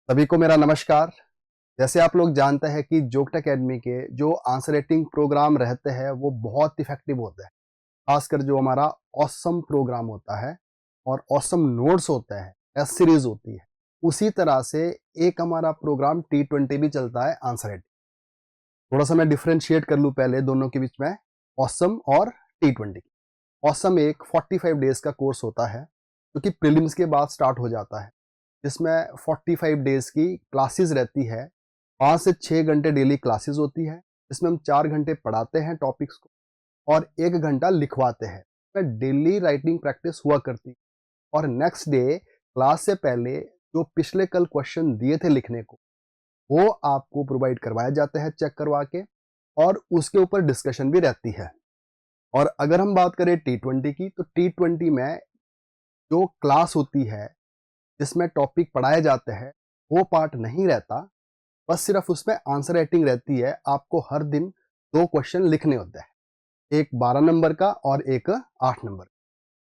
सभी को मेरा नमस्कार। जैसे आप लोग जानते हैं कि जोक्ट एकेडमी के जो आंसर राइटिंग प्रोग्राम रहते हैं वो बहुत इफेक्टिव होते हैं। खासकर जो हमारा ऑसम प्रोग्राम होता है और ऑसम नोट्स होते हैं, एस सीरीज होती है। उसी तरह से एक हमारा प्रोग्राम T20 भी चलता है आंसर राइटिंग। थोड़ा सा मैं डिफरेंशिएट कर लूँ पहले दोनों के बीच में, ऑसम और T20। ऑसम एक 45 डेज का कोर्स होता है जो कि प्रीलिम्स के बाद स्टार्ट हो जाता है, जिसमें 45 डेज की क्लासेस रहती है। 5 से 6 घंटे डेली क्लासेस होती है, जिसमें हम 4 घंटे पढ़ाते हैं टॉपिक्स को और 1 घंटा लिखवाते हैं। इसमें डेली राइटिंग प्रैक्टिस हुआ करती है और नेक्स्ट डे क्लास से पहले जो पिछले कल क्वेश्चन दिए थे लिखने को, वो आपको प्रोवाइड करवाए जाते हैं चेक करवा के, और उसके ऊपर डिस्कशन भी रहती है। और अगर हम बात करें T20 की, तो T20 में जो क्लास होती है जिसमें टॉपिक पढ़ाए जाते हैं वो पार्ट नहीं रहता। बस सिर्फ उसमें आंसर राइटिंग रहती है। आपको हर दिन 2 क्वेश्चन लिखने होते हैं, एक 12 नंबर का और एक 8 नंबर का।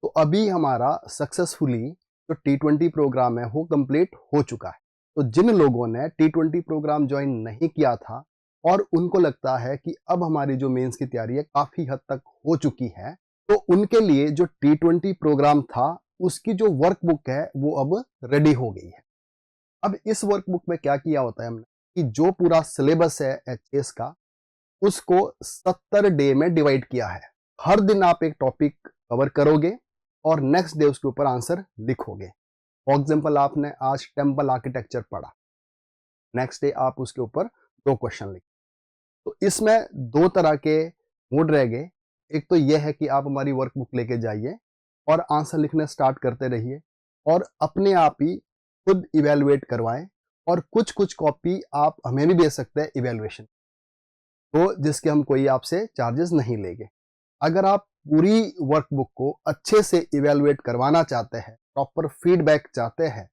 तो अभी हमारा सक्सेसफुली जो T20 प्रोग्राम है वो कंप्लीट हो चुका है। तो जिन लोगों ने T20 प्रोग्राम ज्वाइन नहीं किया था और उनको लगता है कि अब हमारी जो मेंस की तैयारी है काफ़ी हद तक हो चुकी है, तो उनके लिए जो T20 प्रोग्राम था उसकी जो वर्कबुक है वो अब रेडी हो गई है। अब इस वर्कबुक में क्या किया होता है हमने कि जो पूरा सिलेबस है एचएस का, उसको 70 डे में डिवाइड किया है। हर दिन आप एक टॉपिक कवर करोगे और नेक्स्ट डे उसके ऊपर आंसर लिखोगे। फॉर एग्जांपल आपने आज टेम्पल आर्किटेक्चर पढ़ा, नेक्स्ट डे आप उसके ऊपर 2 क्वेश्चन लिख। तो इसमें 2 तरह के मोड रह गए। एक तो यह है कि आप हमारी वर्कबुक लेके जाइए और आंसर लिखना स्टार्ट करते रहिए और अपने आप ही खुद इवैल्यूएट करवाएं, और कुछ कॉपी आप हमें भी दे सकते हैं इवैल्यूएशन, तो जिसके हम कोई आपसे चार्जेस नहीं लेंगे। अगर आप पूरी वर्कबुक को अच्छे से इवैल्यूएट करवाना चाहते हैं, प्रॉपर फीडबैक चाहते हैं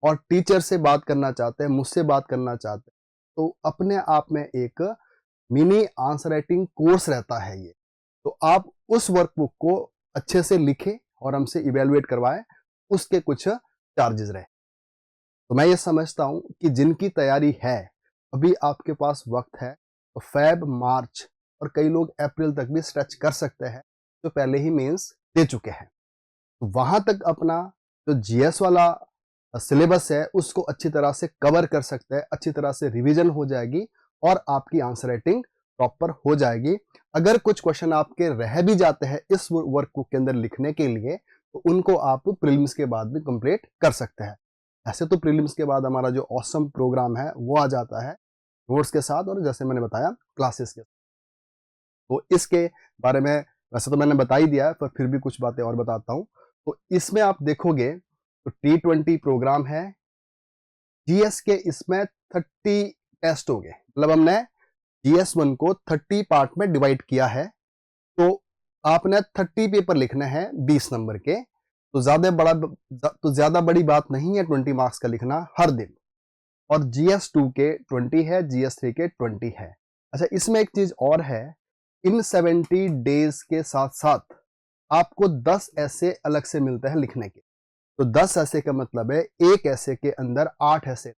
और टीचर से बात करना चाहते हैं, मुझसे बात करना चाहते हैं, तो अपने आप में एक मिनी आंसर राइटिंग कोर्स रहता है ये। तो आप उस वर्कबुक को अच्छे से लिखें और हमसे इवैल्यूएट करवाएं, उसके कुछ चार्जेस रहे। तो मैं ये समझता हूँ कि जिनकी तैयारी है, अभी आपके पास वक्त है, तो फेब, मार्च और कई लोग अप्रैल तक भी स्ट्रेच कर सकते हैं, जो पहले ही मेंस दे चुके हैं। तो वहाँ तक अपना जो जीएस वाला सिलेबस है उसको अच्छी तरह से कवर कर सकते हैं, अच्छी तरह से रिवीजन हो जाएगी और आपकी आंसर राइटिंग प्रॉपर हो जाएगी। अगर कुछ क्वेश्चन आपके रह भी जाते हैं इस वर्कबुक के अंदर लिखने के लिए, तो उनको आप प्रीलिम्स के बाद भी कंप्लीट कर सकते हैं। ऐसे तो प्रीलिम्स के बाद हमारा जो ऑसम प्रोग्राम है वो आ जाता है नोट्स के साथ और जैसे मैंने बताया क्लासेस के साथ। तो इसके बारे में वैसे तो मैंने बता ही दिया है, पर फिर भी कुछ बातें और बताता हूँ। तो इसमें आप देखोगे तो T20 प्रोग्राम है, जीएस के इसमें 30 टेस्ट हो गए, मतलब हमने GS1 को 30 पार्ट में डिवाइड किया है। तो आपने 30 पेपर लिखने हैं 20 नंबर के। तो ज्यादा बड़ी बात नहीं है 20 मार्क्स का लिखना हर दिन। और GS2 के 20 है, GS3 के 20 है। अच्छा, इसमें एक चीज और है, इन 70 डेज के साथ साथ आपको 10 ऐसे अलग से मिलते हैं लिखने के। तो 10 ऐसे का मतलब है एक ऐसे के अंदर 8 ऐसे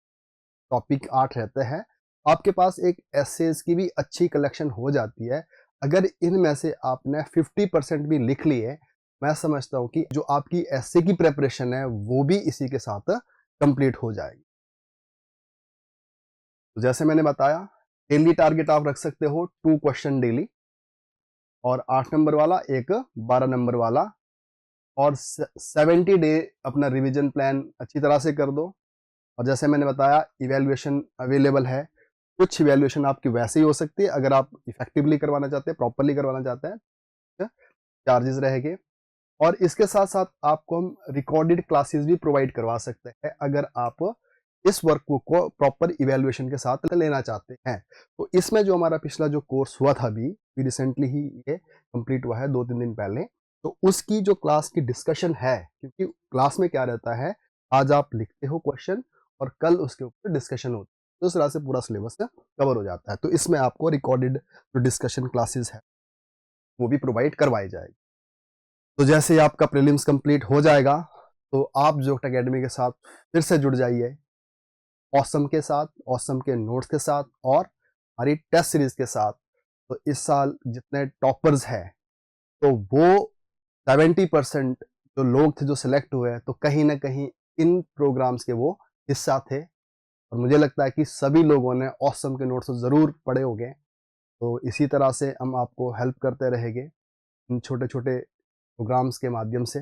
टॉपिक 8 रहते हैं। आपके पास एक एसेज की भी अच्छी कलेक्शन हो जाती है। अगर इनमें से आपने 50% भी लिख लिए, मैं समझता हूँ कि जो आपकी एसे की प्रेपरेशन है वो भी इसी के साथ कंप्लीट हो जाएगी। तो जैसे मैंने बताया, डेली टारगेट आप रख सकते हो 2 क्वेश्चन डेली, और 8 नंबर वाला, एक 12 नंबर वाला, और 70 डे अपना रिवीजन प्लान अच्छी तरह से कर दो। और जैसे मैंने बताया, इवैल्यूएशन अवेलेबल है। कुछ इवैल्यूएशन आपकी वैसे ही हो सकती है, अगर आप इफेक्टिवली करवाना चाहते हैं, प्रॉपरली करवाना चाहते हैं, चार्जेस रहेंगे। और इसके साथ साथ आपको हम रिकॉर्डेड क्लासेस भी प्रोवाइड करवा सकते हैं, अगर आप इस वर्कबुक को प्रॉपर इवैल्यूएशन के साथ लेना चाहते हैं। तो इसमें जो हमारा पिछला जो कोर्स हुआ था, अभी रिसेंटली ही ये कंप्लीट हुआ है 2-3 दिन पहले, तो उसकी जो क्लास की डिस्कशन है, क्योंकि क्लास में क्या रहता है, आज आप लिखते हो क्वेश्चन और कल उसके ऊपर डिस्कशन होती है, तो इस तरह से पूरा सिलेबस कवर हो जाता है। तो इसमें आपको रिकॉर्डेड जो डिस्कशन क्लासेस है वो भी प्रोवाइड करवाई जाएगी। तो जैसे ही आपका प्रीलिम्स कंप्लीट हो जाएगा, तो आप जोक्ट एकेडमी के साथ फिर से जुड़ जाइए। ऑसम के साथ, ऑसम के नोट्स के साथ और हमारी टेस्ट सीरीज के साथ। तो इस साल जितने टॉपर्स हैं तो वो 70% जो लोग थे जो सिलेक्ट हुए हैं, तो कहीं ना कहीं इन प्रोग्राम्स के वो हिस्सा थे। और मुझे लगता है कि सभी लोगों ने ऑसम के नोट्स ज़रूर पढ़े होंगे। तो इसी तरह से हम आपको हेल्प करते रहेंगे इन छोटे छोटे प्रोग्राम्स के माध्यम से।